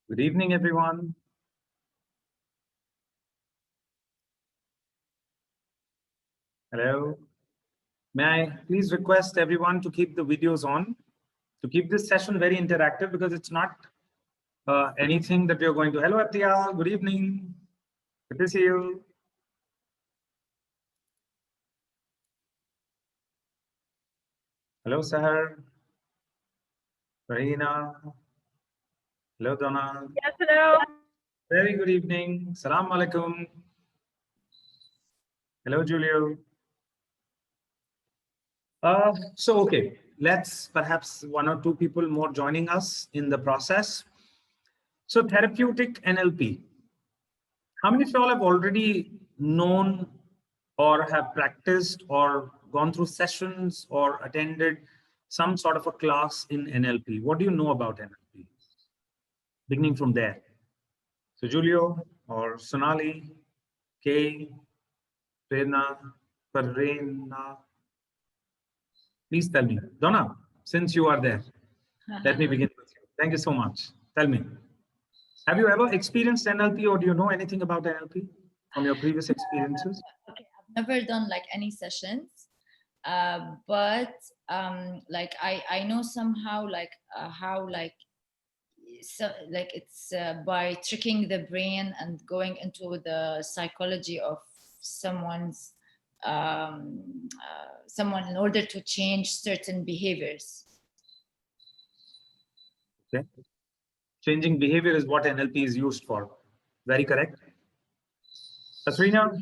Good evening, everyone. Hello. May I please request everyone to keep the videos on, to keep this session very interactive because it's not anything that we are going to. Hello, Athiya. Good evening. Good to see you. Hello, Sahar. Rahina. Hello, Donna. Yes, hello. Very good evening. Salam alaikum. Hello, Julio. Okay, let's perhaps one or two people more joining us in the process. So therapeutic NLP. How many of y'all have already known or have practiced or gone through sessions or attended some sort of a class in NLP? What do you know about NLP? Beginning from there. So Julio or Sonali, Kay, Prerna, Parrena, please tell me. Donna, since you are there, let me begin with you. Thank you so much. Tell me, have you ever experienced NLP or do you know anything about NLP from your previous experiences? Okay, I've never done like any sessions, but like I know somehow like how like so like it's by tricking the brain and going into the psychology of someone's someone in order to change certain behaviors. Okay. Changing behavior is what NLP is used for. Very correct. Asrina,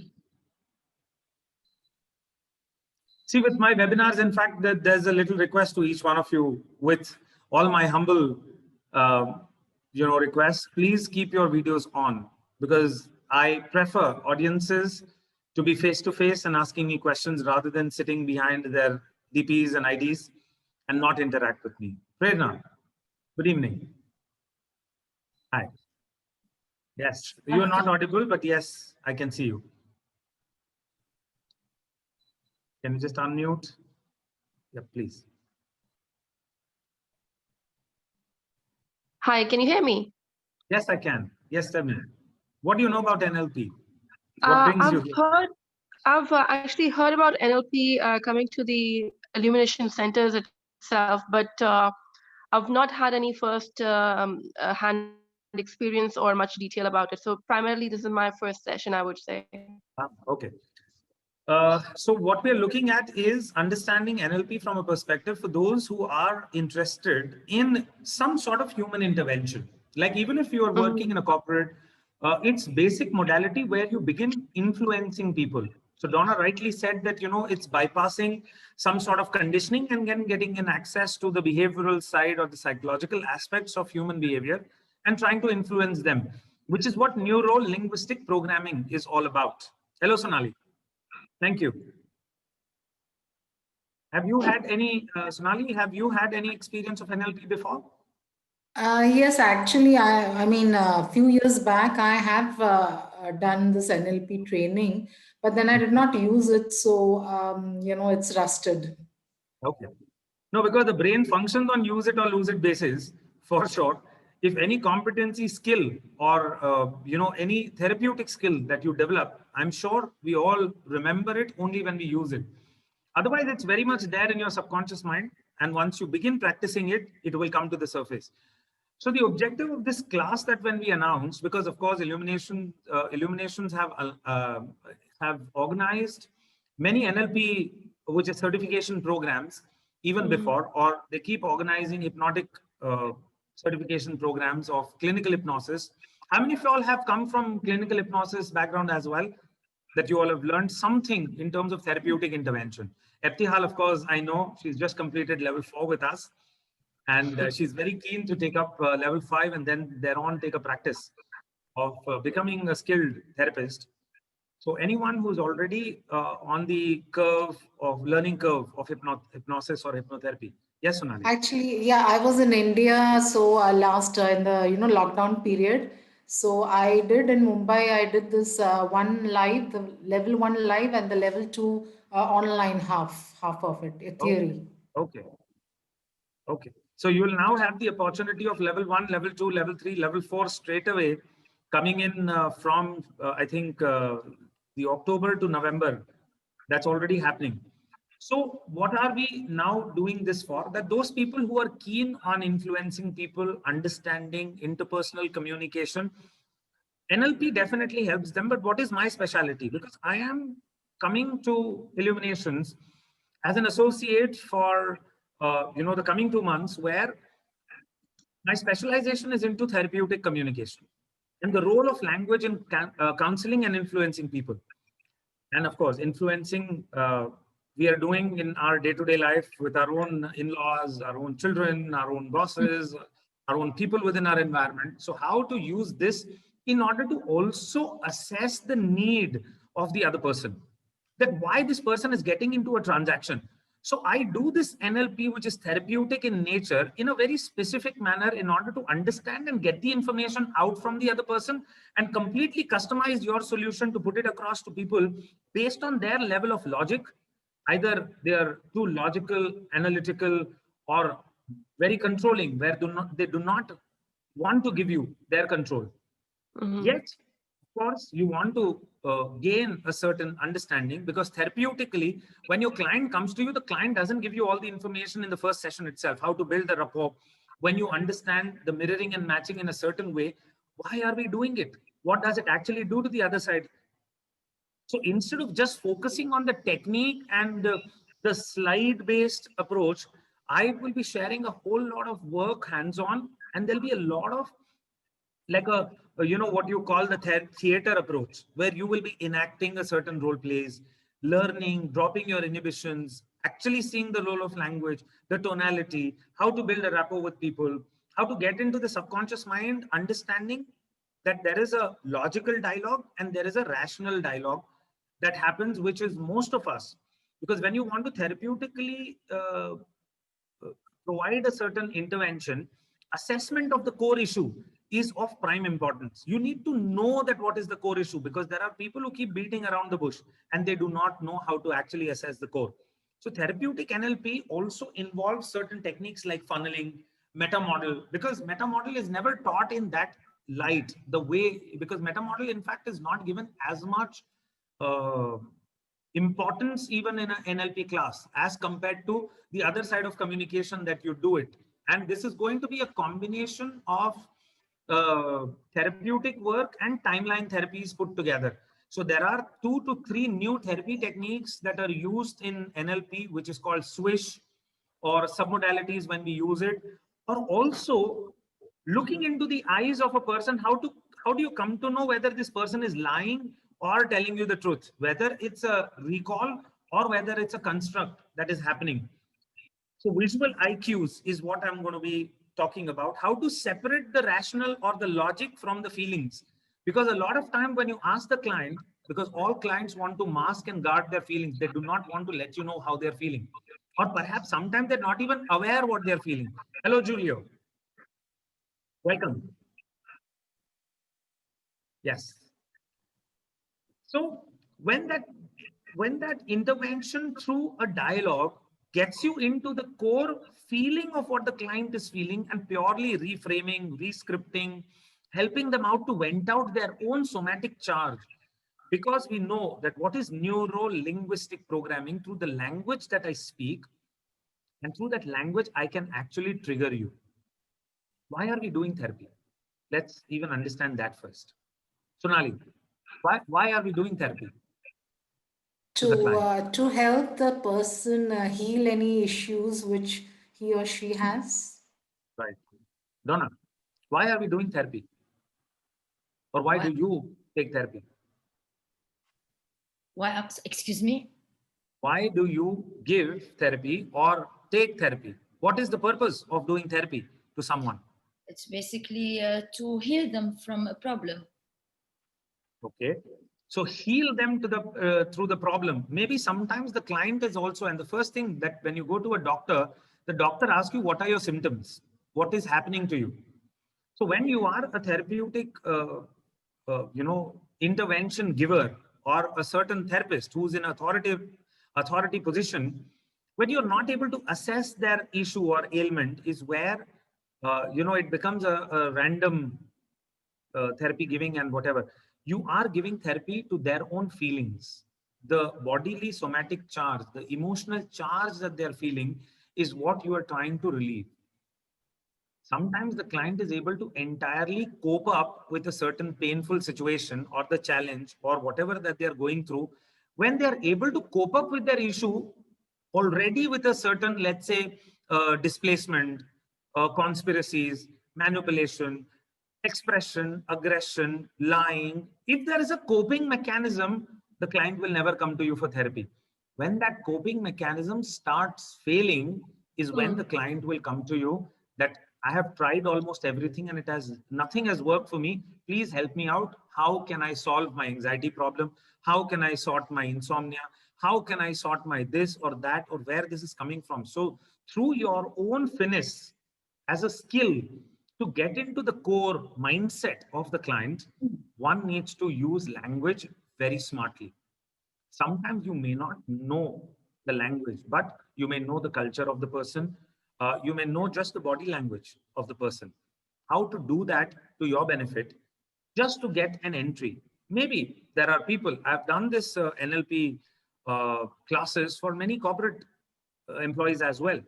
see, with my webinars, in fact, there's a little request to each one of you with all my humble, uh, requests. Please keep your videos on because I prefer audiences to be face to face and asking me questions rather than sitting behind their DPs and IDs and not interact with me. Prerna, good evening. Hi. Yes, you are not audible, but yes, I can see you. Can you just unmute? Yeah, please. Hi, can you hear me? Yes, I can. Yes, tell me. What do you know about NLP? What brings you here? I've actually heard about NLP coming to the illumination centers itself, but I've not had any first hand experience or much detail about it. So primarily, this is my first session, I would say. Okay. So what we're looking at is understanding NLP from a perspective for those who are interested in some sort of human intervention. Like even if you are working in a corporate, it's basic modality where you begin influencing people. So Donna rightly said that, it's bypassing some sort of conditioning and then getting an access to the behavioral side or the psychological aspects of human behavior and trying to influence them, which is what neuro-linguistic programming is all about. Hello, Sonali. Thank you. Have you had any, Sonali, have you had any experience of NLP before? Yes, actually, I mean, a few years back, I have done this NLP training, but then I did not use it. So, it's rusted. Okay. No, because the brain functions on use it or lose it basis, for sure. If any competency skill or, any therapeutic skill that you develop, I'm sure we all remember it only when we use it. Otherwise, it's very much there in your subconscious mind. And once you begin practicing it, it will come to the surface. So the objective of this class that when we announced, because of course Illuminations have organized many NLP, which is certification programs, even before, or they keep organizing hypnotic certification programs of clinical hypnosis. How many of you all have come from clinical hypnosis background as well? That you all have learned something in terms of therapeutic intervention. Eftihal, of course, I know she's just completed level 4 with us. And she's very keen to take up level 5 and then thereon take a practice of becoming a skilled therapist. So anyone who's already on the curve of learning curve of hypnosis or hypnotherapy. Yes, Sonali. Actually, yeah, I was in India. So last in the lockdown period. So I did in Mumbai. I did this one live, the level 1 live, and the level 2 online half of it, a theory. Okay. Okay. So you will now have the opportunity of level 1, level 2, level 3, level 4 straight away coming in from, I think, the October to November. That's already happening. So what are we now doing this for? That those people who are keen on influencing people, understanding interpersonal communication, NLP definitely helps them. But what is my specialty? Because I am coming to Illuminations as an associate for the coming 2 months, where my specialization is into therapeutic communication and the role of language in counseling and influencing people. And of course, influencing we are doing in our day-to-day life with our own in-laws, our own children, our own bosses, our own people within our environment. So how to use this in order to also assess the need of the other person, that why this person is getting into a transaction. So I do this NLP, which is therapeutic in nature, in a very specific manner in order to understand and get the information out from the other person and completely customize your solution to put it across to people based on their level of logic. Either they are too logical, analytical, or very controlling, where they do not want to give you their control. Yet, of course, you want to gain a certain understanding, because therapeutically, when your client comes to you, the client doesn't give you all the information in the first session itself, how to build the rapport. When you understand the mirroring and matching in a certain way, why are we doing it? What does it actually do to the other side? So instead of just focusing on the technique and the slide-based approach, I will be sharing a whole lot of work hands-on, and there'll be a lot of like what you call the theater approach, where you will be enacting a certain role plays, learning, dropping your inhibitions, actually seeing the role of language, the tonality, how to build a rapport with people, how to get into the subconscious mind, understanding that there is a logical dialogue and there is a rational dialogue that happens, which is most of us. Because when you want to therapeutically provide a certain intervention, assessment of the core issue is of prime importance. You need to know that what is the core issue, because there are people who keep beating around the bush and they do not know how to actually assess the core. So therapeutic NLP also involves certain techniques like funneling, meta model, because meta model is never taught in that light, the way, because meta model in fact is not given as much importance even in an NLP class as compared to the other side of communication that you do it. And this is going to be a combination of therapeutic work and timeline therapies put together. So there are 2 to 3 new therapy techniques that are used in NLP, which is called swish or submodalities when we use it, or also looking into the eyes of a person. How do you come to know whether this person is lying or telling you the truth, whether it's a recall or whether it's a construct that is happening. So visual IQs is what I'm going to be talking about, how to separate the rational or the logic from the feelings. Because a lot of time when you ask the client, because all clients want to mask and guard their feelings, they do not want to let you know how they're feeling. Or perhaps sometimes they're not even aware what they're feeling. Hello, Julio. Welcome. Yes. So when that intervention through a dialogue gets you into the core feeling of what the client is feeling and purely reframing, rescripting, helping them out to vent out their own somatic charge. Because we know that what is neuro-linguistic programming, through the language that I speak, and through that language, I can actually trigger you. Why are we doing therapy? Let's even understand that first. Sonali, why are we doing therapy? To help the person heal any issues which he or she has. Right. Donna, why are we doing therapy? Or why do you take therapy? Why, excuse me? Why do you give therapy or take therapy? What is the purpose of doing therapy to someone? It's basically to heal them from a problem. Okay. So heal them to the through the problem. Maybe sometimes the client is also, and the first thing that when you go to a doctor, the doctor asks you, what are your symptoms? What is happening to you? So when you are a therapeutic, intervention giver or a certain therapist who's in authority position, When you're not able to assess their issue or ailment is where, it becomes a random therapy giving and whatever. You are giving therapy to their own feelings. The bodily somatic charge, the emotional charge that they're feeling is what you are trying to relieve. Sometimes the client is able to entirely cope up with a certain painful situation or the challenge or whatever that they are going through. When they are able to cope up with their issue already with a certain, let's say, displacement, conspiracies, manipulation, expression, aggression, lying, if there is a coping mechanism, the client will never come to you for therapy. When that coping mechanism starts failing is when the client will come to you that I have tried almost everything and nothing has worked for me. Please help me out. How can I solve my anxiety problem? How can I sort my insomnia? How can I sort my this or that, or where this is coming from? So through your own finesse as a skill to get into the core mindset of the client, one needs to use language very smartly. Sometimes you may not know the language, but you may know the culture of the person. You may know just the body language of the person. How to do that to your benefit, just to get an entry. Maybe there are people, I've done this NLP classes for many corporate employees as well.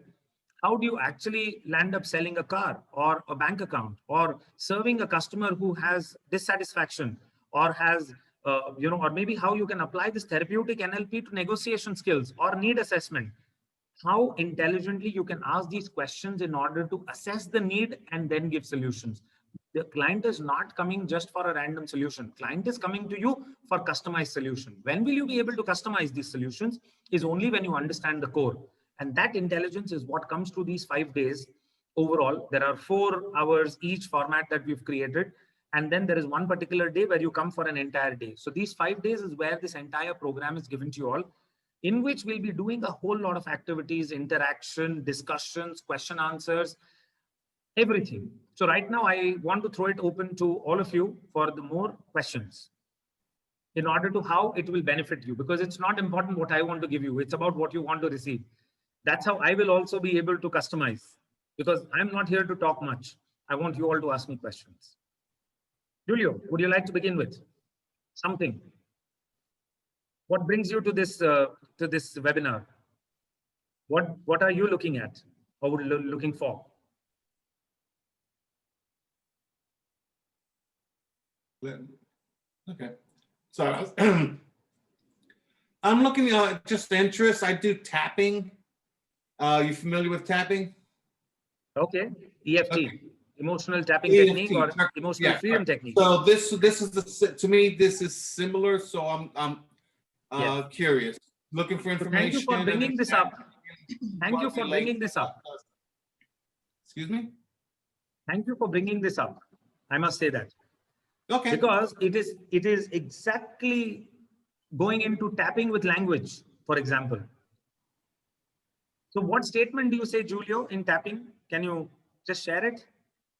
How do you actually land up selling a car or a bank account or serving a customer who has dissatisfaction or has, or maybe how you can apply this therapeutic NLP to negotiation skills or need assessment. How intelligently you can ask these questions in order to assess the need and then give solutions. The client is not coming just for a random solution. Client is coming to you for customized solution. When will you be able to customize these solutions is only when you understand the core. And that intelligence is what comes to these 5 days. Overall, there are 4 hours each format that we've created. And then there is one particular day where you come for an entire day. So these 5 days is where this entire program is given to you all, in which we'll be doing a whole lot of activities, interaction, discussions, question answers, everything. So right now I want to throw it open to all of you for the more questions in order to how it will benefit you, because it's not important what I want to give you. It's about what you want to receive. That's how I will also be able to customize, because I'm not here to talk much. I want you all to ask me questions. Julio, would you like to begin with something? What brings you to this webinar? What are you looking at or looking for? Okay, so I'm looking at just interest. I do tapping. You familiar with tapping? Okay, EFT, Okay. Emotional tapping EFT, technique or emotional freedom technique. So this is to me this is similar. So I'm Yes. curious, looking for information. Thank you for bringing this up. Thank you for bringing this up. Excuse me? Thank you for bringing this up. I must say that. Okay. Because it is exactly going into tapping with language, for example. So what statement do you say, Julio, in tapping? Can you just share it?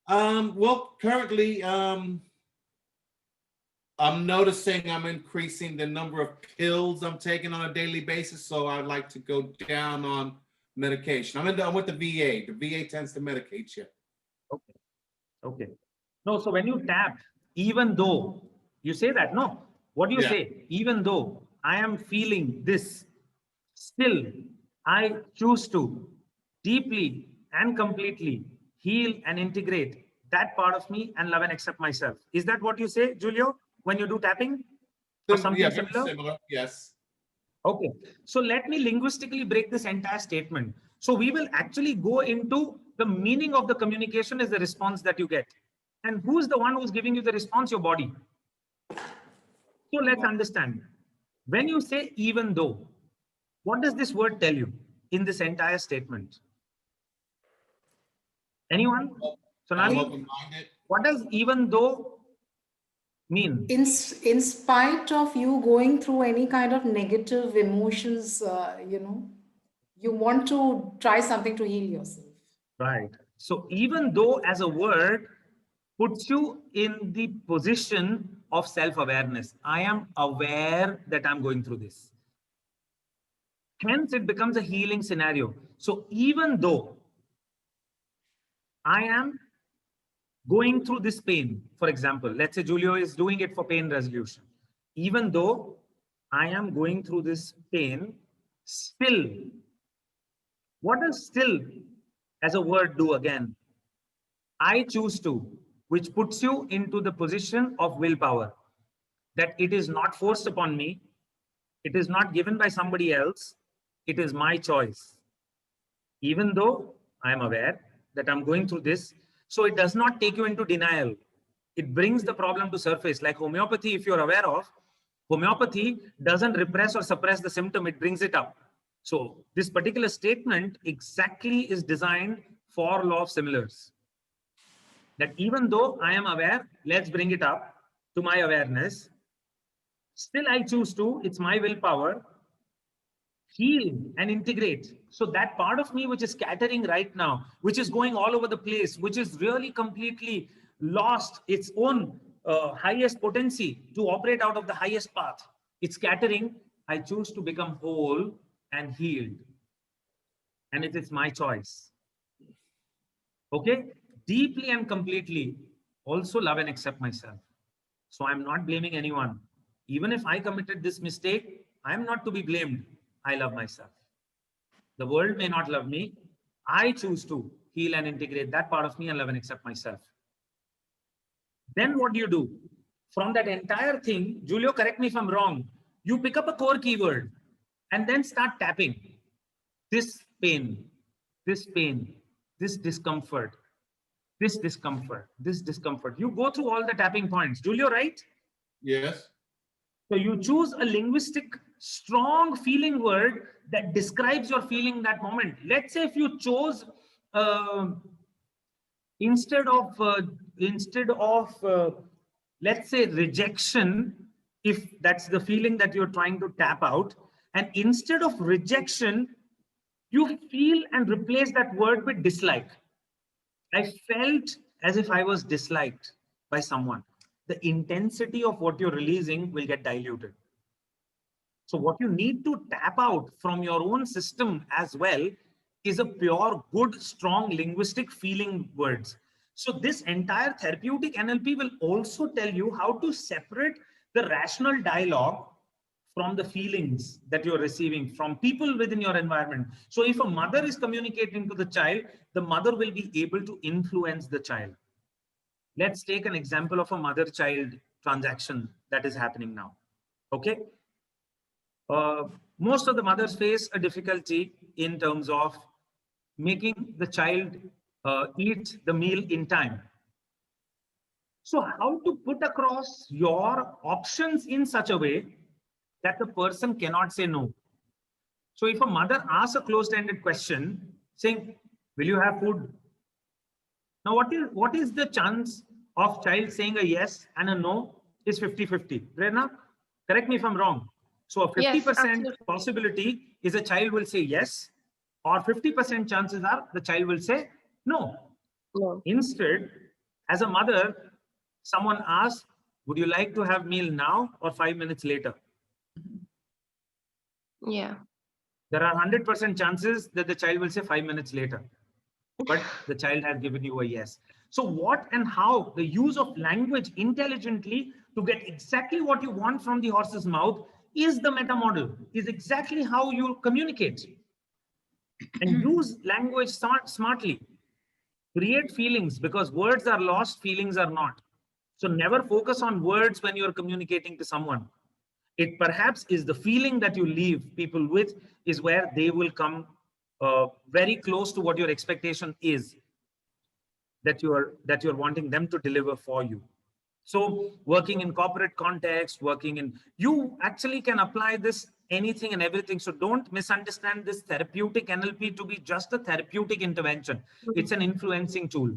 Well, currently, I'm noticing I'm increasing the number of pills I'm taking on a daily basis. So I'd like to go down on medication. I'm with the VA. The VA tends to medicate you. Okay. Okay. No, so when you tap, even though you say that, no, what do you say? Even though I am feeling this, still I choose to deeply and completely heal and integrate that part of me and love and accept myself. Is that what you say, Julio, when you do tapping? Or something Yeah, very similar? similar. Yes. Okay. So let me linguistically break this entire statement. So we will actually go into the meaning of the communication is the response that you get. And who's the one who's giving you the response? Your body. So let's understand. When you say even though, what does this word tell you in this entire statement? Anyone? I'm Sonali, open-minded. what does even though mean? In spite of you going through any kind of negative emotions, you want to try something to heal yourself. Right. So even though as a word puts you in the position of self-awareness. I am aware that I'm going through this. Hence, it becomes a healing scenario. So even though I am going through this pain, for example, let's say Julio is doing it for pain resolution. Even though I am going through this pain, still, what does still as a word do again? I choose to, which puts you into the position of willpower, that it is not forced upon me. It is not given by somebody else. It is my choice. Even though I am aware that I'm going through this, so it does not take you into denial. It brings the problem to surface. Like homeopathy, if you're aware of, homeopathy doesn't repress or suppress the symptom, it brings it up. So this particular statement exactly is designed for law of similars. That even though I am aware, let's bring it up to my awareness. Still I choose to, it's my willpower, heal and integrate. So that part of me which is scattering right now, which is going all over the place, which is really completely lost its own highest potency to operate out of the highest path, it's scattering. I choose to become whole and healed. And it is my choice. Okay? Deeply and completely also love and accept myself. So I'm not blaming anyone. Even if I committed this mistake, I'm not to be blamed. I love myself. The world may not love me. I choose to heal and integrate that part of me and love and accept myself. Then what do you do? From that entire thing, Julio, correct me if I'm wrong, you pick up a core keyword and then start tapping. This pain, this pain, this discomfort, this discomfort, this discomfort. You go through all the tapping points. Julio, right? Yes. So you choose a linguistic, strong feeling word that describes your feeling that moment. Let's say if you chose instead of let's say rejection, if that's the feeling that you're trying to tap out, and instead of rejection, you feel and replace that word with dislike. I felt as if I was disliked by someone. The intensity of what you're releasing will get diluted. So what you need to tap out from your own system as well is a pure, good, strong linguistic feeling words. So this entire therapeutic NLP will also tell you how to separate the rational dialogue from the feelings that you're receiving from people within your environment. So if a mother is communicating to the child, the mother will be able to influence the child. Let's take an example of a mother-child transaction that is happening now. Okay. Most of the mothers face a difficulty in terms of making the child eat the meal in time. So how to put across your options in such a way that the person cannot say no. So if a mother asks a closed-ended question saying, will you have food? Now, what is the chance of child saying a yes and a no is 50-50. Prerna, correct me if I'm wrong. So a 50% possibility is a child will say yes, or 50% chances are the child will say no. No. Instead, as a mother, someone asks, would you like to have meal now or 5 minutes later? Yeah. There are 100% chances that the child will say 5 minutes later, but the child has given you a yes. So what and how the use of language intelligently to get exactly what you want from the horse's mouth is the meta model, is exactly how you communicate. And use language smartly. Create feelings, because words are lost, feelings are not. So never focus on words when you're communicating to someone. It perhaps is the feeling that you leave people with is where they will come very close to what your expectation is that you're wanting them to deliver for you. So working in corporate context, you actually can apply this anything and everything. So don't misunderstand this therapeutic NLP to be just a therapeutic intervention. It's an influencing tool.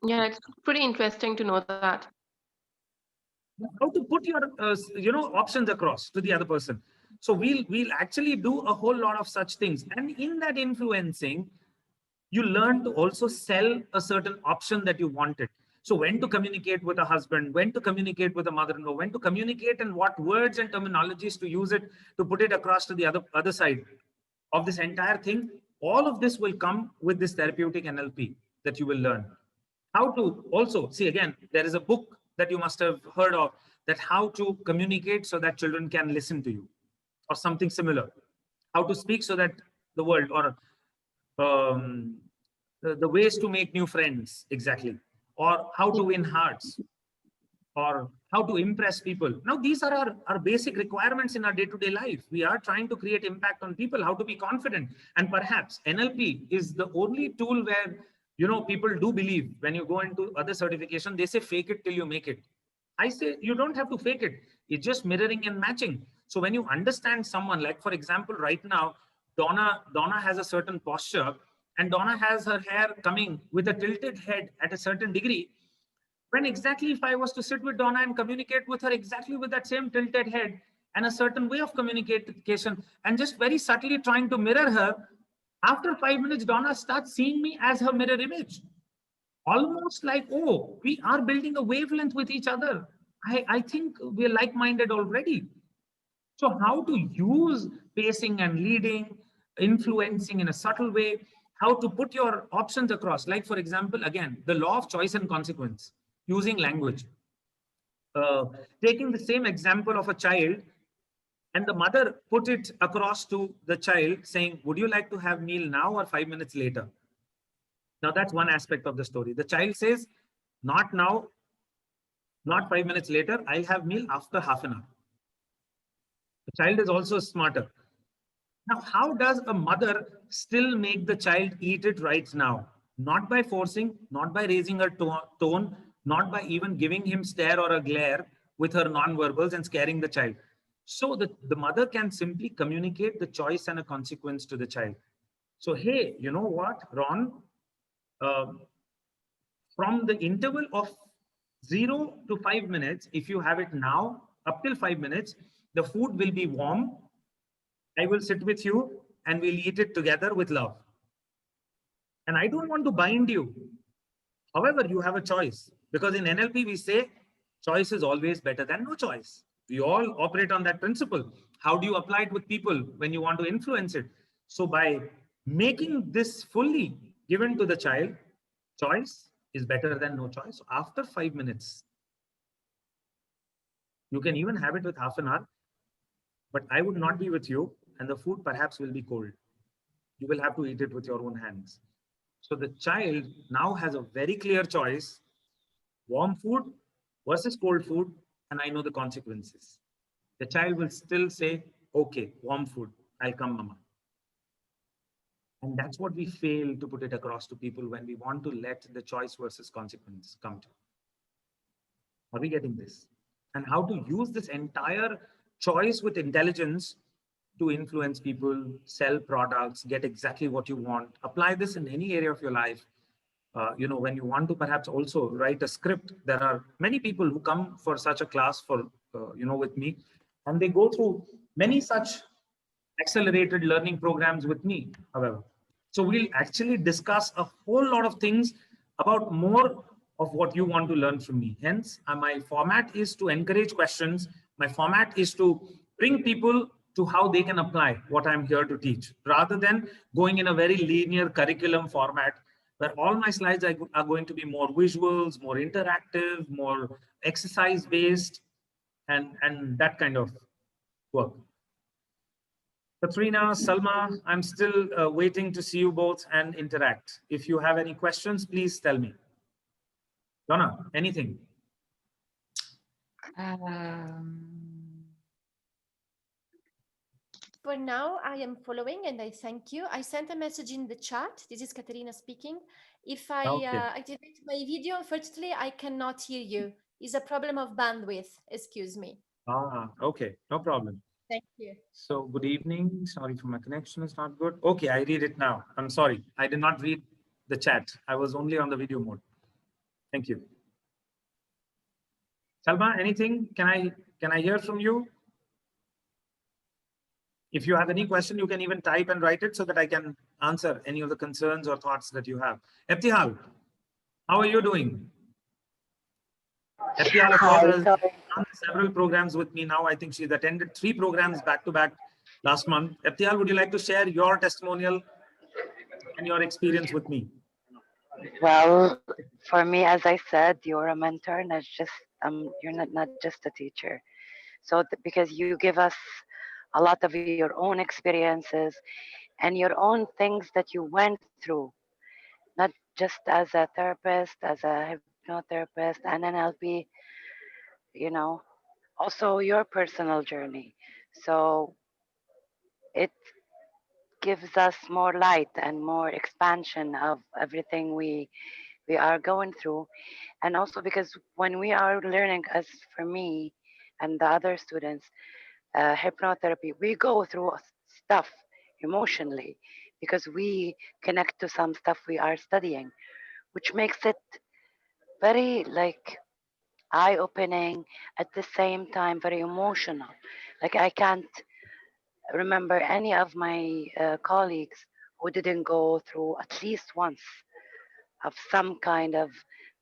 Yeah, it's pretty interesting to know that. How to put your options across to the other person. So we'll actually do a whole lot of such things, and in that influencing, you learn to also sell a certain option that you wanted. So when to communicate with a husband, when to communicate with a mother-in-law, when to communicate and what words and terminologies to use it to put it across to the other side of this entire thing. All of this will come with this therapeutic NLP that you will learn. How to also, see again, there is a book that you must have heard of, that how to communicate so that children can listen to you, or something similar. How to speak so that the world, or the ways to make new friends, exactly, or how to win hearts, or how to impress people. Now, these are our basic requirements in our day-to-day life. We are trying to create impact on people, how to be confident. And perhaps NLP is the only tool where, you know, people do believe when you go into other certification, they say, fake it till you make it. I say, you don't have to fake it. It's just mirroring and matching. So when you understand someone, like for example, right now, Donna has a certain posture, and Donna has her hair coming with a tilted head at a certain degree. When exactly if I was to sit with Donna and communicate with her exactly with that same tilted head and a certain way of communication, and just very subtly trying to mirror her, after 5 minutes, Donna starts seeing me as her mirror image. Almost like, oh, we are building a wavelength with each other. I think we're like-minded already. So how to use pacing and leading, influencing in a subtle way, how to put your options across. Like, for example, again, the law of choice and consequence, using language. Taking the same example of a child, and the mother put it across to the child saying, would you like to have meal now or 5 minutes later? Now that's one aspect of the story. The child says, not now, not 5 minutes later, I'll have meal after half an hour. The child is also smarter. Now, how does a mother still make the child eat it right now? Not by forcing, not by raising her tone, not by even giving him stare or a glare with her non-verbals and scaring the child. So the mother can simply communicate the choice and a consequence to the child. So, hey, you know what, Ron? From the interval of 0 to 5 minutes, if you have it now, up till 5 minutes, the food will be warm. I will sit with you and we'll eat it together with love. And I don't want to bind you. However, you have a choice, because in NLP, we say choice is always better than no choice. We all operate on that principle. How do you apply it with people when you want to influence it? So by making this fully given to the child, choice is better than no choice. So after 5 minutes, you can even have it with half an hour, but I would not be with you, and the food perhaps will be cold. You will have to eat it with your own hands. So the child now has a very clear choice, warm food versus cold food, and I know the consequences. The child will still say, okay, warm food, I'll come, mama. And that's what we fail to put it across to people when we want to let the choice versus consequence come to. Are we getting this? And how to use this entire choice with intelligence to influence people, sell products, get exactly what you want. Apply this in any area of your life. You know, when you want to perhaps also write a script, there are many people who come for such a class for, you know, with me, and they go through many such accelerated learning programs with me, however. So we'll actually discuss a whole lot of things about more of what you want to learn from me. Hence, my format is to encourage questions. My format is to bring people to how they can apply what I'm here to teach, rather than going in a very linear curriculum format where all my slides are going to be more visuals, more interactive, more exercise-based, and that kind of work. Katrina, Salma, I'm still waiting to see you both and interact. If you have any questions, please tell me. Donna, anything? For now, I am following and I thank you. I sent a message in the chat. This is Katerina speaking. If I activate my video, unfortunately, I cannot hear you. It's a problem of bandwidth. Excuse me. Okay, no problem. Thank you. So good evening. Sorry for my connection is not good. Okay, I read it now. I'm sorry. I did not read the chat. I was only on the video mode. Thank you. Salma, anything? Can I hear from you? If you have any question, you can even type and write it so that I can answer any of the concerns or thoughts that you have. Ebtihal, how are you doing? Eptial, of Hi, course, has sorry. done several programs with me now. I think she's attended 3 programs back to back last month. Eptial, would you like to share your testimonial and your experience with me? Well, for me, as I said, you're a mentor, not just you're not just a teacher. So because you give us a lot of your own experiences and your own things that you went through, not just as a therapist, as a hypnotherapist, and NLP, you know, also your personal journey. So it gives us more light and more expansion of everything we are going through. And also because when we are learning, as for me and the other students, hypnotherapy, we go through stuff emotionally because we connect to some stuff we are studying, which makes it very like eye-opening, at the same time very emotional. Like I can't remember any of my colleagues who didn't go through at least once of some kind of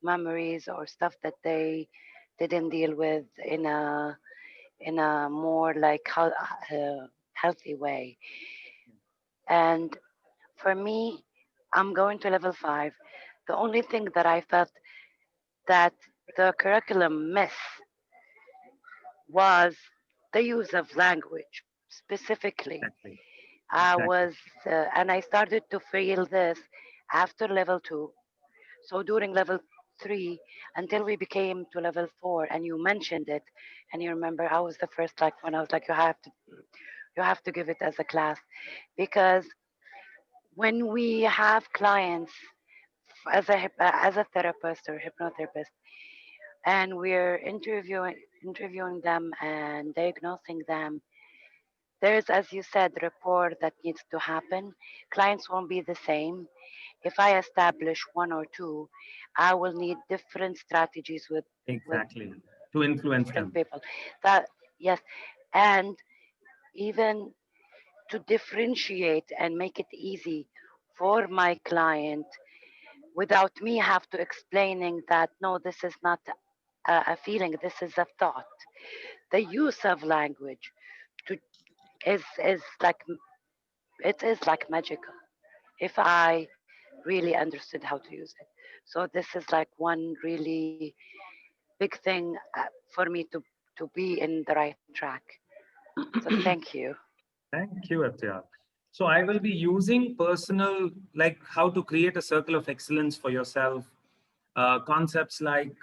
memories or stuff that they didn't deal with in a more like healthy way. And for me, I'm going to level 5. The only thing that I felt that the curriculum missed was the use of language specifically. Exactly. I Exactly. was, and I started to feel this after level 2. So during level 3, until we became to level 4, and you mentioned it, and you remember I was the first, like when I was like, you have to give it as a class, because when we have clients as a therapist or hypnotherapist, and we're interviewing them and diagnosing them, there's, as you said, rapport that needs to happen. Clients won't be the same. If I establish 1 or 2, I will need different strategies with Exactly. To influence different them. people. That yes, and even to differentiate and make it easy for my client without me have to explaining that no, this is not a feeling, this is a thought. The use of language to is like it is like magical if I really understood how to use it. So this is like one really big thing for me to be in the right track. So thank you. Thank you, Eptial. So I will be using personal, like how to create a circle of excellence for yourself, concepts like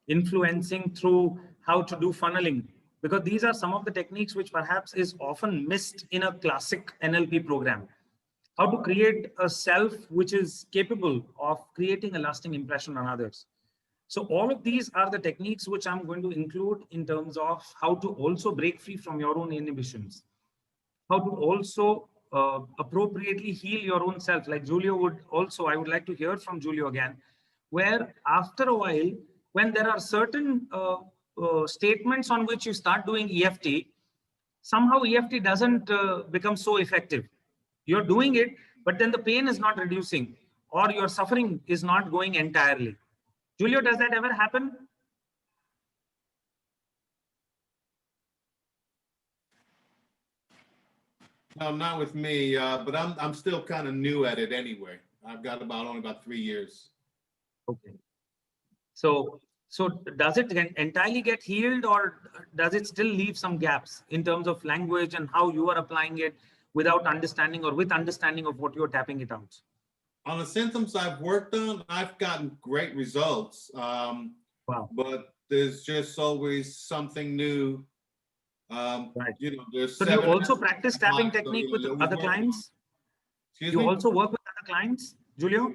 influencing through how to do funneling, because these are some of the techniques which perhaps is often missed in a classic NLP program. How to create a self which is capable of creating a lasting impression on others. So all of these are the techniques which I'm going to include in terms of how to also break free from your own inhibitions, how to also appropriately heal your own self. Like Julio would also, I would like to hear from Julio again, where after a while, when there are certain statements on which you start doing EFT, somehow EFT doesn't become so effective. You're doing it, but then the pain is not reducing or your suffering is not going entirely. Julio, does that ever happen? No, not with me, but I'm still kind of new at it anyway. I've got only about 3 years. Okay. So does it entirely get healed, or does it still leave some gaps in terms of language and how you are applying it without understanding or with understanding of what you're tapping it out? On the symptoms I've worked on, I've gotten great results. Wow. But there's just always something new. Right. You know, there's So do you 7 also practice tapping months, so, technique you with know, other we're working on- clients? Excuse You me? also work with other clients, Julio?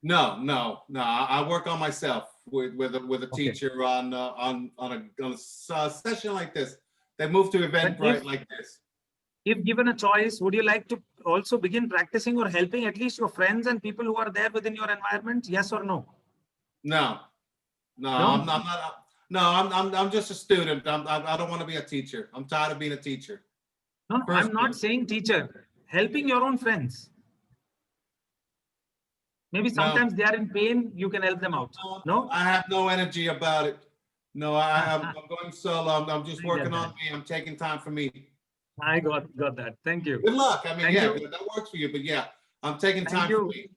No. I work on myself with a Okay. teacher on a session like this. They move to Eventbrite like this. If given a choice, would you like to also begin practicing or helping at least your friends and people who are there within your environment? Yes or no? No, No? I'm not. No, I'm just a student. I don't want to be a teacher. I'm tired of being a teacher. No, I'm not Personally. saying teacher. Helping your own friends. Maybe No. sometimes they are in pain, you can help them out. No? I have no energy about it. No, I'm going solo. I'm just I get working on that. me. I'm taking time for me. I got that. Thank you. Good luck. I mean, Thank yeah, you. that works for you, but yeah, I'm taking Thank time for you me.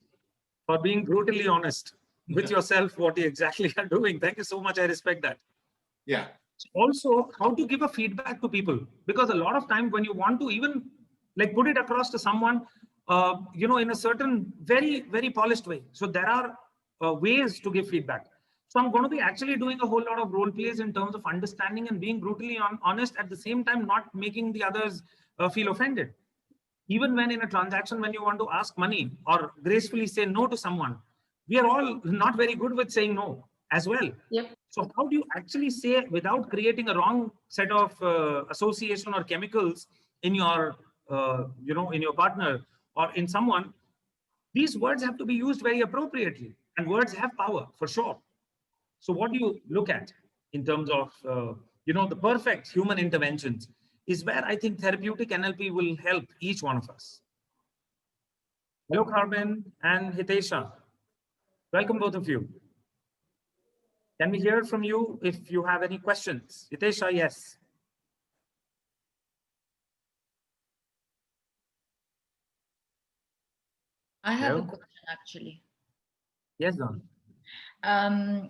for being brutally honest with yourself, what you exactly are doing. Thank you so much. I respect that. Yeah. Also, how to give a feedback to people, because a lot of time when you want to even like put it across to someone, in a certain very polished way. So there are ways to give feedback. So I'm going to be actually doing a whole lot of role plays in terms of understanding and being brutally honest, at the same time not making the others feel offended. Even when in a transaction, when you want to ask money or gracefully say no to someone, we are all not very good with saying no as well. Yep. So how do you actually say without creating a wrong set of association or chemicals in your, in your partner or in someone? These words have to be used very appropriately, and words have power for sure. So what do you look at in terms of, the perfect human interventions is where I think therapeutic NLP will help each one of us. Hello, Carmen and Hitesha. Welcome, both of you. Can we hear from you if you have any questions? Hitesha, yes. I have a Hello? question actually. Yes, Don.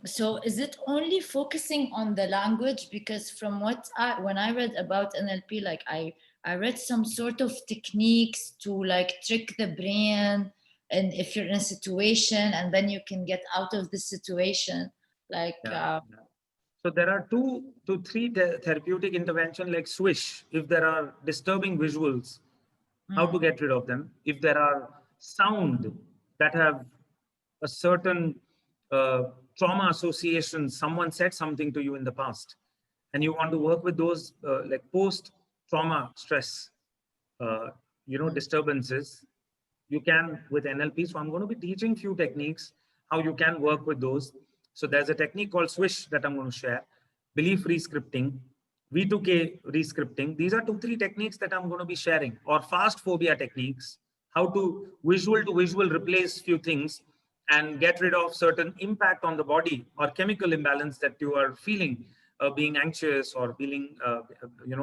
So is it only focusing on the language? Because from when I read about NLP, like I read some sort of techniques to like trick the brain, and if you're in a situation and then you can get out of the situation, like So there are 2 to 3 therapeutic intervention like swish. If there are disturbing visuals, how to get rid of them. If there are sound that have a certain trauma association, someone said something to you in the past, and you want to work with those like post-trauma stress, disturbances, you can with NLP. So I'm going to be teaching few techniques, how you can work with those. So there's a technique called swish that I'm going to share, belief rescripting, V2K rescripting. These are 2-3 techniques that I'm going to be sharing, or fast phobia techniques, how to visual replace few things and get rid of certain impact on the body or chemical imbalance that you are feeling, being anxious or feeling,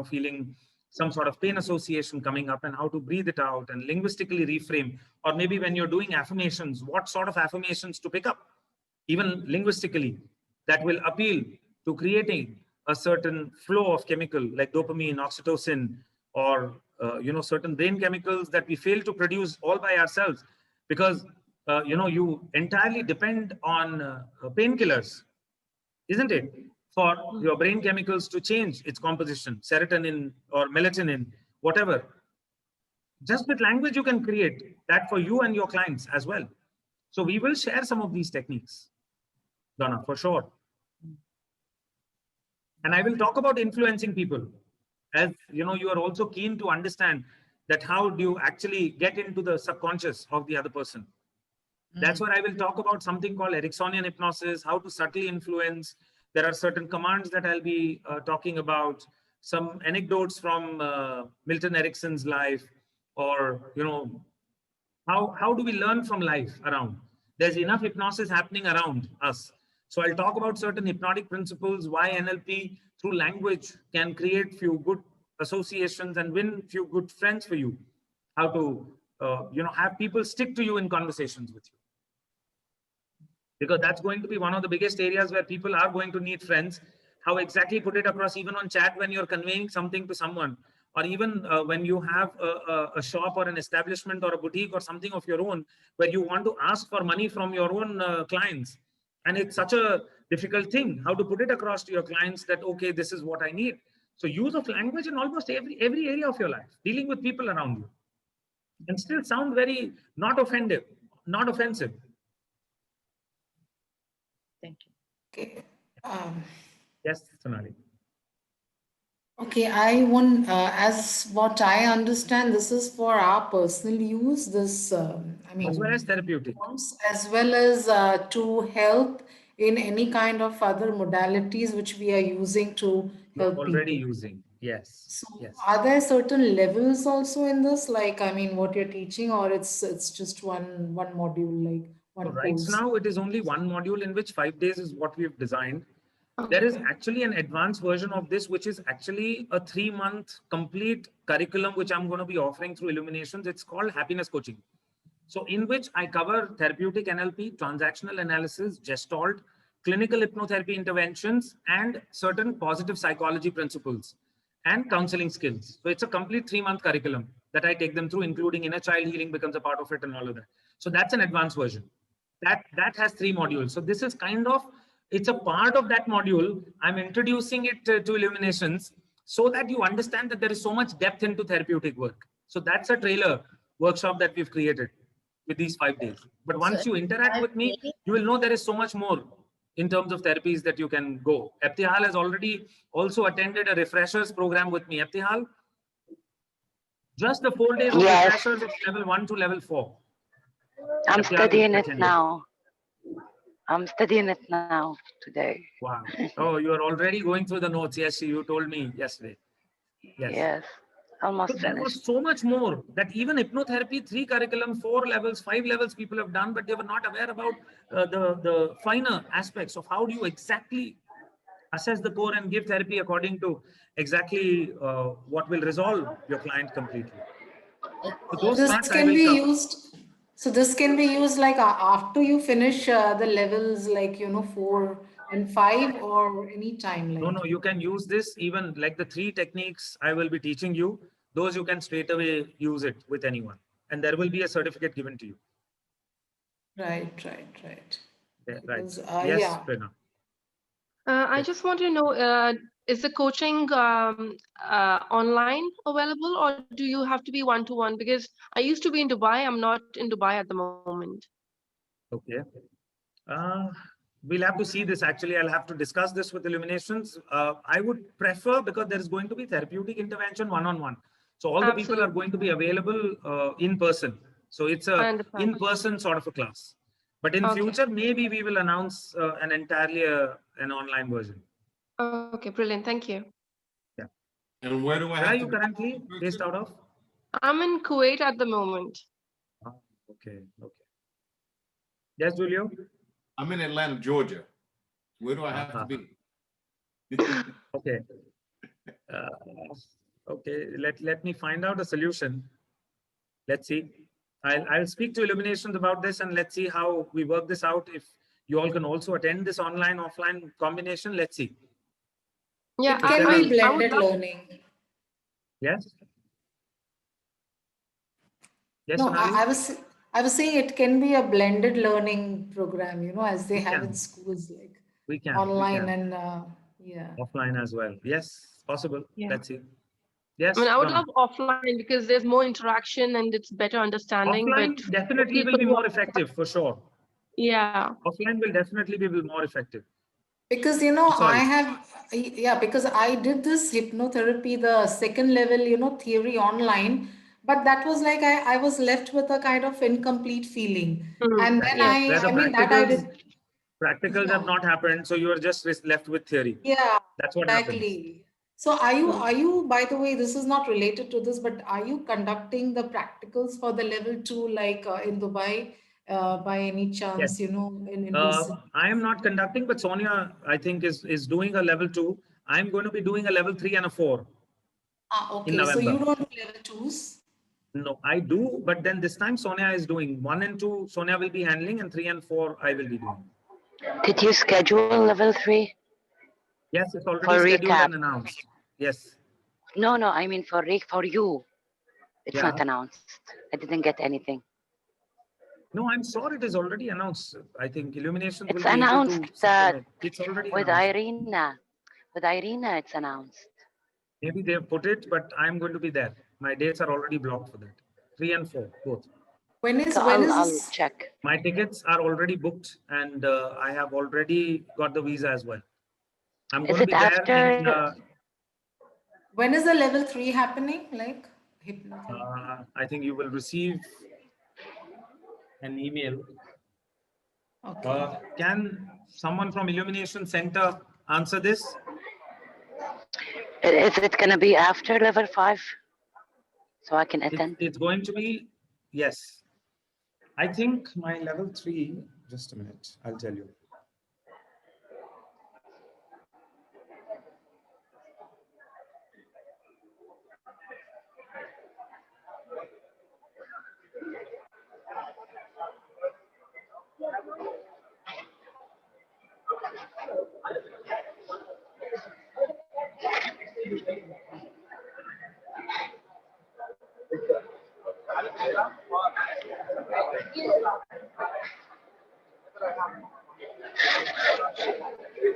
feeling some sort of pain association coming up, and how to breathe it out and linguistically reframe. Or maybe when you're doing affirmations, what sort of affirmations to pick up, even linguistically, that will appeal to creating a certain flow of chemical like dopamine, oxytocin, or certain brain chemicals that we fail to produce all by ourselves, because you entirely depend on painkillers, isn't it, for your brain chemicals to change its composition, serotonin or melatonin, whatever. Just with language, you can create that for you and your clients as well. So we will share some of these techniques, Donna, for sure. And I will talk about influencing people. As you know, you are also keen to understand that how do you actually get into the subconscious of the other person. That's where I will talk about something called Ericksonian hypnosis, how to subtly influence. There are certain commands that I'll be talking about, some anecdotes from Milton Erickson's life, or, how do we learn from life around? There's enough hypnosis happening around us. So I'll talk about certain hypnotic principles, why NLP through language can create few good associations and win few good friends for you. How to, have people stick to you in conversations with you. Because that's going to be one of the biggest areas where people are going to need friends. How exactly put it across, even on chat when you're conveying something to someone, or even when you have a shop or an establishment or a boutique or something of your own, where you want to ask for money from your own clients. And it's such a difficult thing, how to put it across to your clients that, okay, this is what I need. So use of language in almost every area of your life, dealing with people around you, and still sound very not offensive. Thank you. Okay. Yes, Sonali. Okay, I want, as what I understand, this is for our personal use. This, I mean, As well as therapeutic. as well as to help in any kind of other modalities which we are using to You're help already people. using. Yes. So Yes. are there certain levels also in this? Like, I mean, what you're teaching, or it's just one module, like So one right course? now, it is only one module in which 5 days is what we've designed. There is actually an advanced version of this, which is actually a 3-month complete curriculum, which I'm going to be offering through Illuminations. It's called Happiness Coaching. So in which I cover therapeutic NLP, transactional analysis, Gestalt, clinical hypnotherapy interventions, and certain positive psychology principles and counseling skills. So it's a complete 3-month curriculum that I take them through, including inner child healing becomes a part of it and all of that. So that's an advanced version. That has 3 modules. So this is kind of, it's a part of that module. I'm introducing it to Illuminations so that you understand that there is so much depth into therapeutic work. So that's a trailer workshop that we've created with these 5 days. But once you interact with me, you will know there is so much more in terms of therapies that you can go. Ebtihal has already also attended a refreshers program with me. Ebtihal, just the 4 days of Yes. refreshers, it's level 1 to level 4. I'm Ebtihal studying it attended. now. I'm studying it now today. Wow. Oh, you are already going through the notes. Yes, you told me yesterday. Yes. Yes, almost So there finished. was so much more that even hypnotherapy, 3 curriculum, 4 levels, 5 levels people have done, but they were not aware about the finer aspects of how do you exactly assess the core and give therapy according to exactly what will resolve your client completely. So those This parts I can will be cover. used. So this can be used like after you finish the levels, like 4 and 5, or any time. No, Like no, you can use this even like the 3 techniques I will be teaching you. Those you can straight away use it with anyone. And there will be a certificate given to you. right. Yeah, right. Because, Yes, yeah. Prerna. I just want to know, is the coaching online available, or do you have to be one-to-one? Because I used to be in Dubai. I'm not in Dubai at the moment. Okay. We'll have to see this. Actually, I'll have to discuss this with Illuminations. I would prefer, because there is going to be therapeutic intervention one-on-one. So all the people are going to be available in person. So it's I a understand. in-person sort of a class. But in Okay. future, maybe we will announce an entirely an online version. Okay, brilliant. Thank you. Yeah. And where do I Where have are to you be? currently based out of? I'm in Kuwait at the moment. Oh, okay. Yes, Julio? I'm in Atlanta, Georgia. Where do I have to be? Okay. Okay, let me find out a solution. Let's see. I'll speak to Illuminations about this, and let's see how we work this out. If you all can also attend this online offline combination, let's see. Yeah, It can be I would blended love. learning. Yes. Yes, No, Sonali? I was saying it can be a blended learning program, as they We have in can. schools, like We can. online and yeah. Offline as well. Yes, possible. Yeah. Let's see. Yes. I mean, I would Rama. love offline because there's more interaction and it's better understanding. But Offline definitely will people be who more are, effective for sure. yeah, Offline will definitely be more effective. Because, Sorry. because I did this hypnotherapy, the second level, theory online, but that was like I was left with a kind of incomplete feeling. And then yes. Where the I mean, that I did. practicals have Yeah. not happened, so you are just left with theory. Yeah, That's what happens. exactly. So are you, by the way, this is not related to this, but are you conducting the practicals for the level 2, like in Dubai, by any chance, Yes. in recent? I am not conducting, but Sonia, I think, is doing a level 2. I'm going to be doing a level 3 and a 4 in Okay. So you November. don't do level 2s? No, I do, but then this time Sonia is doing 1 and 2. Sonia will be handling, and 3 and 4 I will be doing. Did you schedule level 3 Yes, it's already for scheduled recap? and announced. Yes. No, I mean for you. It's Yeah. not announced. I didn't get anything. No, I'm sure it is already announced. I think Illuminations It's will be able announced to support it. It's already with announced. Irina. With Irina, it's announced. Maybe they've put it, but I'm going to be there. My dates are already blocked for that. 3 and 4, both. When is So when is I'll this? check. My tickets are already booked, and I have already got the visa as well. I'm Is going to it be there in, after? When is the level 3 happening? Like hypnotherapy? I think you will receive an email. Okay. Can someone from Illumination Center answer this? Is it gonna be after level 5? So I can attend. It's going to be, yes. I think my level 3, just a minute, I'll tell you.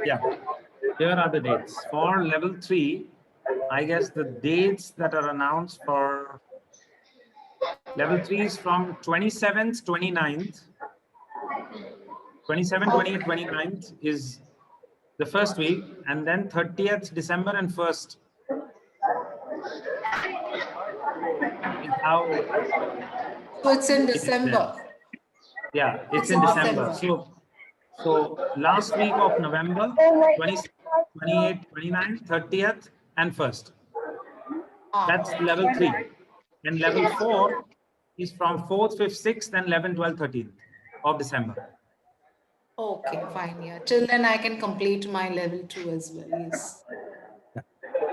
Yeah, here are the dates. For level 3, I guess the dates that are announced for level 3 is from 27th, 29th. 27, 28, 29th is the first week, and then 30th December and 1st is how So it's in it is there. December. Yeah, it's It's in in December. December. So last week of November, 27, 28, 29, 30th, and 1st. That's level 3. And level 4 is from 4th, 5th, 6th, and 11th, 12th, 13th of December. Okay, fine. Yeah. Till then I can complete my level 2 as well. Yes. So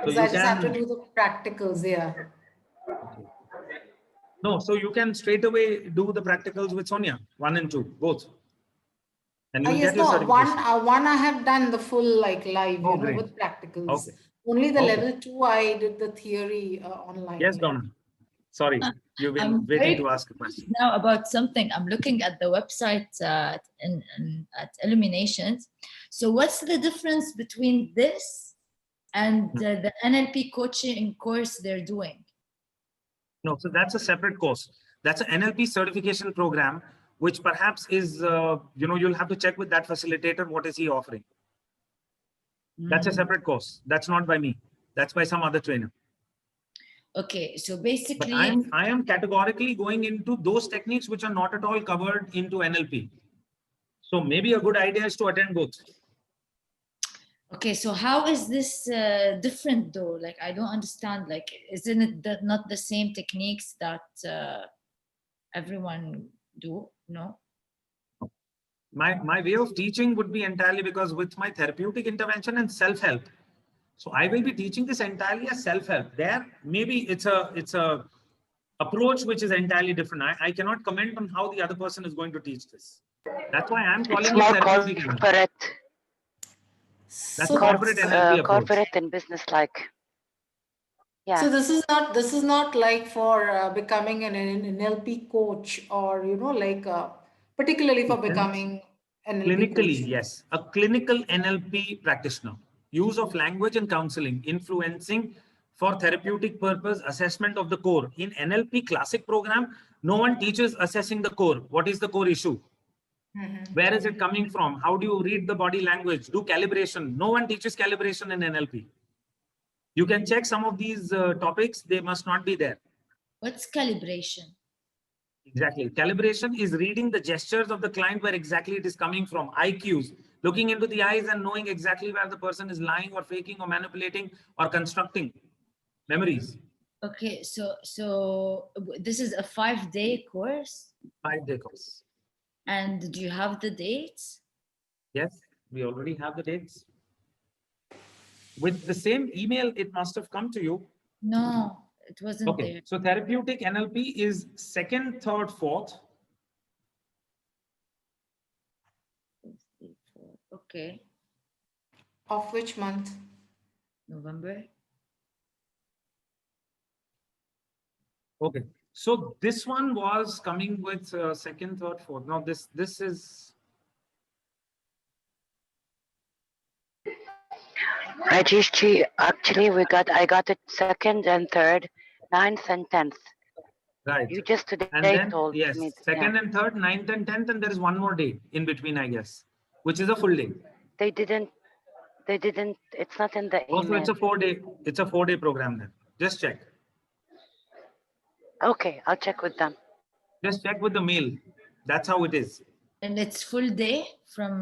Because you I just have to can, do the practicals. Yeah. no, so you can straight away do the practicals with Sonia, 1 and 2, both. And you'll Yes, get your no, certification. one I have done the full like live, Oh, you know, great. with practicals. Okay. Only the Okay. level 2 I did the theory online. Yes, Donna. Sorry, you've been I'm waiting very to ask a question. now about something. I'm looking at the website at Illuminations. So what's the difference between this and the NLP coaching course they're doing? No, so that's a separate course. That's an NLP certification program, which perhaps is, you'll have to check with that facilitator. What is he offering? That's a separate course. That's not by me. That's by some other trainer. Okay, so But basically, I am categorically going into those techniques which are not at all covered into NLP. So maybe a good idea is to attend both. okay, so how is this different though? Like, I don't understand. Like, isn't it not the same techniques that everyone do? No. My way of teaching would be entirely because with my therapeutic intervention and self-help. So I will be teaching this entirely as self-help. There, maybe it's a approach which is entirely different. I cannot comment on how the other person is going to teach this. That's why I'm calling It's it more therapeutic NLP. corporate, That's a corporate NLP approach. corporate and business-like. Yeah. So this is not like for becoming an NLP coach or, you know, like particularly for becoming an NLP Clinically, coach. yes, a clinical NLP practitioner. Use of language and counseling, influencing for therapeutic purpose, assessment of the core. In NLP classic program, no one teaches assessing the core. What is the core issue? Where is it coming from? How do you read the body language? Do calibration. No one teaches calibration in NLP. You can check some of these topics. They must not be there. What's calibration? Exactly. Calibration is reading the gestures of the client where exactly it is coming from. IQs, looking into the eyes and knowing exactly where the person is lying or faking or manipulating or constructing memories. Okay, so this is a 5-day course, 5-day course. and do you have the dates? Yes, we already have the dates. With the same email, it must have come to you. No, it wasn't Okay, there. so therapeutic NLP is 2nd, 3rd, 4th. Okay, Of which month? November. Okay, so this one was coming with 2nd, 3rd, 4th. Now this is Rajesh, actually, I got it 2nd and 3rd, 9th and 10th. right. You just today And then, told yes, me. 2nd Yeah. and 3rd, 9th and 10th, and there is one more day in between, I guess, which is a full day. They didn't, it's not in the Also, email. it's a 4-day program then. Just check. Okay, I'll check with them. Just check with the mail. That's how it is. And it's full day from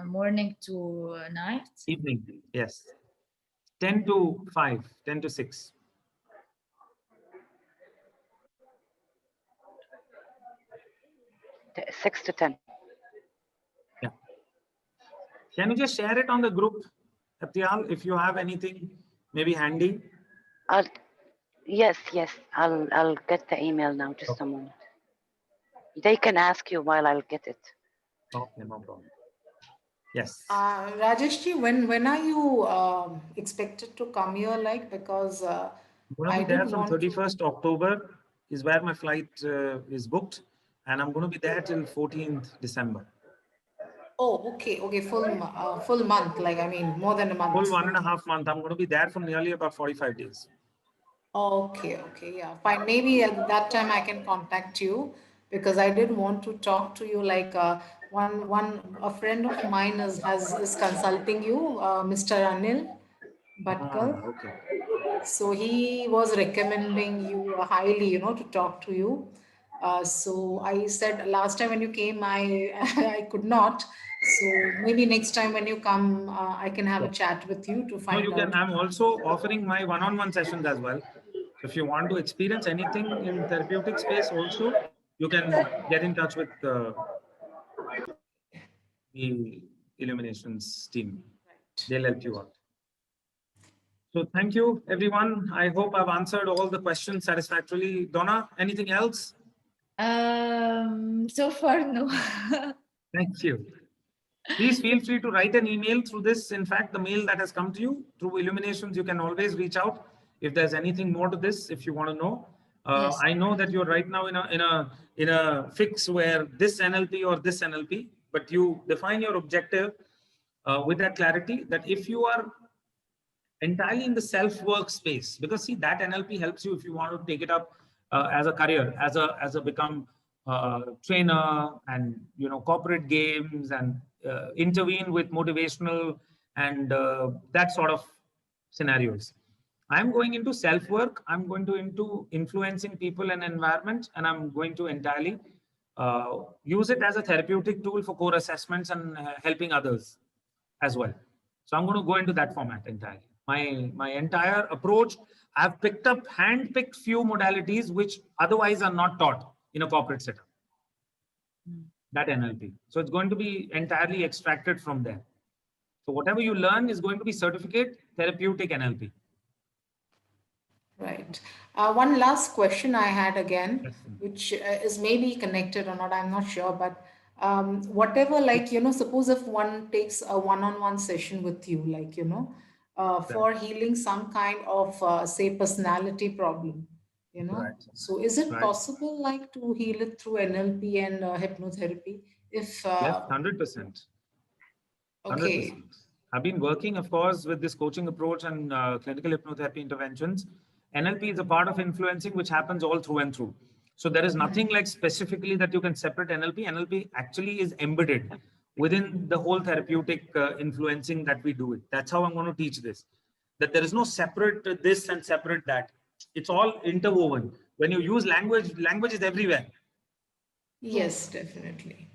morning to night? Evening, yes. 10 to 5, 10 to 6. The 6 to 10. Yeah. Can you just share it on the group, Aptial, if you have anything maybe handy? Yes, I'll get the email now, just a moment. They can ask you while I'll get it. Okay, no problem. Yes. Rajeshji, when are you expected to come here? Like, because I'm going to I be there did from want to. 31st October is where my flight is booked. And I'm going to be there till 14th December. Oh, okay, okay, full month. Like, I mean, more than a month. Full 1.5 months. I'm going to be there for nearly about 45 days. Okay, okay, yeah, fine. Maybe at that time I can contact you because I did want to talk to you. Like a friend of mine is consulting you, Mr. Anil Bhatkar. Okay. So he was recommending you highly, to talk to you. So I said last time when you came, I I could not. So maybe next time when you come, I can have a Sure. chat with you to No, find you can. out. I'm also offering my one-on-one sessions as well. So if you want to experience anything in therapeutic space also, you can get in touch with the Illuminations team. They'll help you out. So thank you, everyone. I hope I've answered all the questions satisfactorily. Donna, anything else? So far, no. Thank you. Please feel free to write an email through this. In fact, the mail that has come to you through Illuminations, you can always reach out if there's anything more to this, if you want to know. Yes. I know that you're right now in a fix where this NLP or this NLP, but you define your objective with that clarity that if you are entirely in the self-work space, because see that NLP helps you if you want to take it up as a career, as a become trainer and corporate games and intervene with motivational and that sort of scenarios. I'm going into self-work. I'm going to into influencing people and environment, and I'm going to entirely use it as a therapeutic tool for core assessments and helping others as well. So I'm going to go into that format entirely. My entire approach, I've picked up hand-picked few modalities which otherwise are not taught in a corporate setup. That NLP. So it's going to be entirely extracted from there. So whatever you learn is going to be certificate therapeutic NLP. Right. One last question I had again, Yes. which is maybe connected or not, I'm not sure, but whatever, like, suppose if one takes a one-on-one session with you, like, for healing some kind of, say, personality problem, Right. so is it Right. possible, like, to heal it through NLP and hypnotherapy? If, Yes, 100%. okay. 100%. I've been working, of course, with this coaching approach and clinical hypnotherapy interventions. NLP is a part of influencing, which happens all through and through. So there is nothing like specifically that you can separate NLP. NLP actually is embedded within the whole therapeutic influencing that we do it. That's how I'm going to teach this. That there is no separate this and separate that. It's all interwoven. When you use language, language is everywhere. Yes, definitely.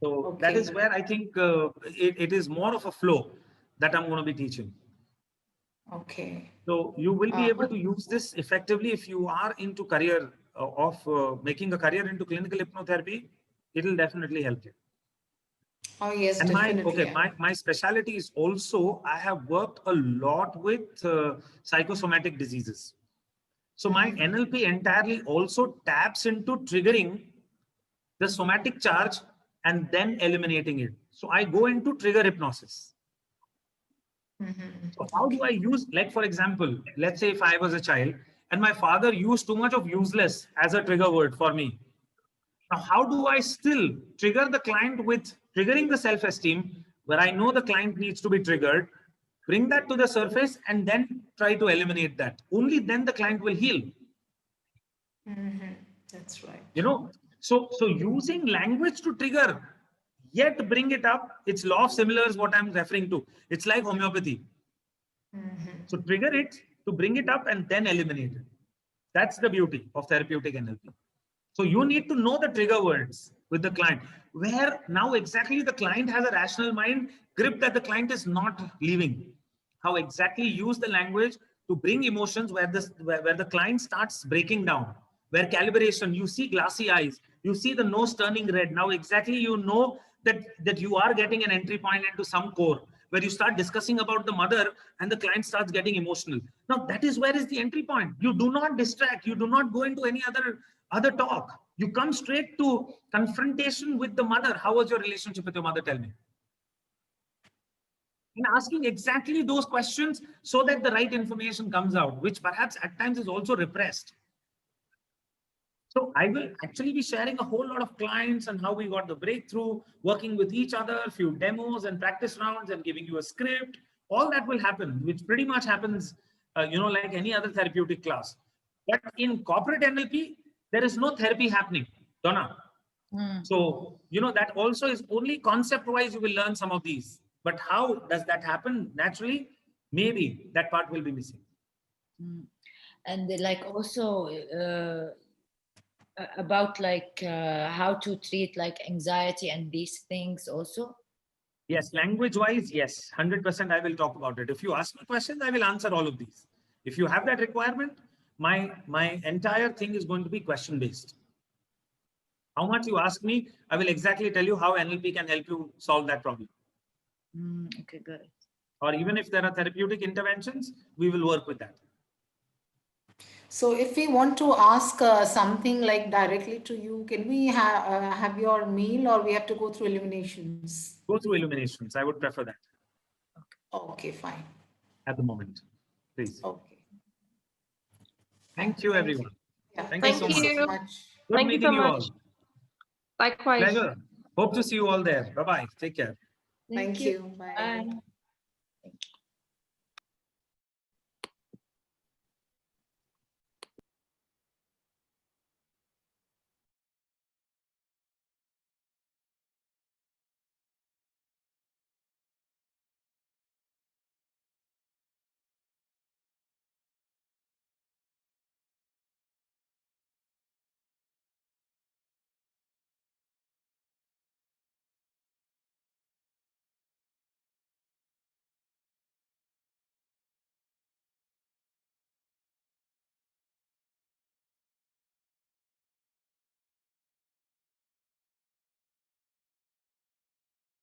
So that is where I think it is more of a flow that I'm going to be teaching. Okay. So you will be able to use this effectively if you are into career of making a career into clinical hypnotherapy. It will definitely help you. Oh, yes, And definitely. my specialty is also I have worked a lot with psychosomatic diseases. So my NLP entirely also taps into triggering the somatic charge and then eliminating it. So I go into trigger hypnosis. So how do I use, like, for example, let's say if I was a child and my father used too much of useless as a trigger word for me. Now, how do I still trigger the client with triggering the self-esteem where I know the client needs to be triggered, bring that to the surface and then try to eliminate that. Only then the client will heal. That's right. So using language to trigger, yet bring it up, it's law of similars what I'm referring to. It's like homeopathy. So trigger it to bring it up and then eliminate it. That's the beauty of therapeutic NLP. So you need to know the trigger words with the client, where now exactly the client has a rational mind grip that the client is not leaving. How exactly use the language to bring emotions where the client starts breaking down, where calibration, you see glassy eyes, you see the nose turning red. Now exactly you know that you are getting an entry point into some core where you start discussing about the mother and the client starts getting emotional. Now that is where is the entry point. You do not distract. You do not go into any other talk. You come straight to confrontation with the mother. How was your relationship with your mother? Tell me. and asking exactly those questions so that the right information comes out, which perhaps at times is also repressed. So I will actually be sharing a whole lot of clients and how we got the breakthrough, working with each other, a few demos and practice rounds, and giving you a script. All that will happen, which pretty much happens, like any other therapeutic class. But in corporate NLP, there is no therapy happening, Donna. So, that also is only concept-wise you will learn some of these. But how does that happen naturally? Maybe that part will be missing. And like also about like how to treat like anxiety and these things also. Yes, language-wise, yes, 100% I will talk about it. If you ask me questions, I will answer all of these. If you have that requirement, my entire thing is going to be question-based. How much you ask me, I will exactly tell you how NLP can help you solve that problem. Okay, good. Or even if there are therapeutic interventions, we will work with that. So if we want to ask something like directly to you, can we have your mail, or we have to go through Illuminations? Go through Illuminations. I would prefer that. Okay, fine. At the moment, please. Okay. Thank you, everyone. Yeah, Thank you so much. Good Thank you meeting so you much. all. Likewise. Pleasure. Hope to see you all there. Bye-bye. Take care. Thank you. Bye. Bye.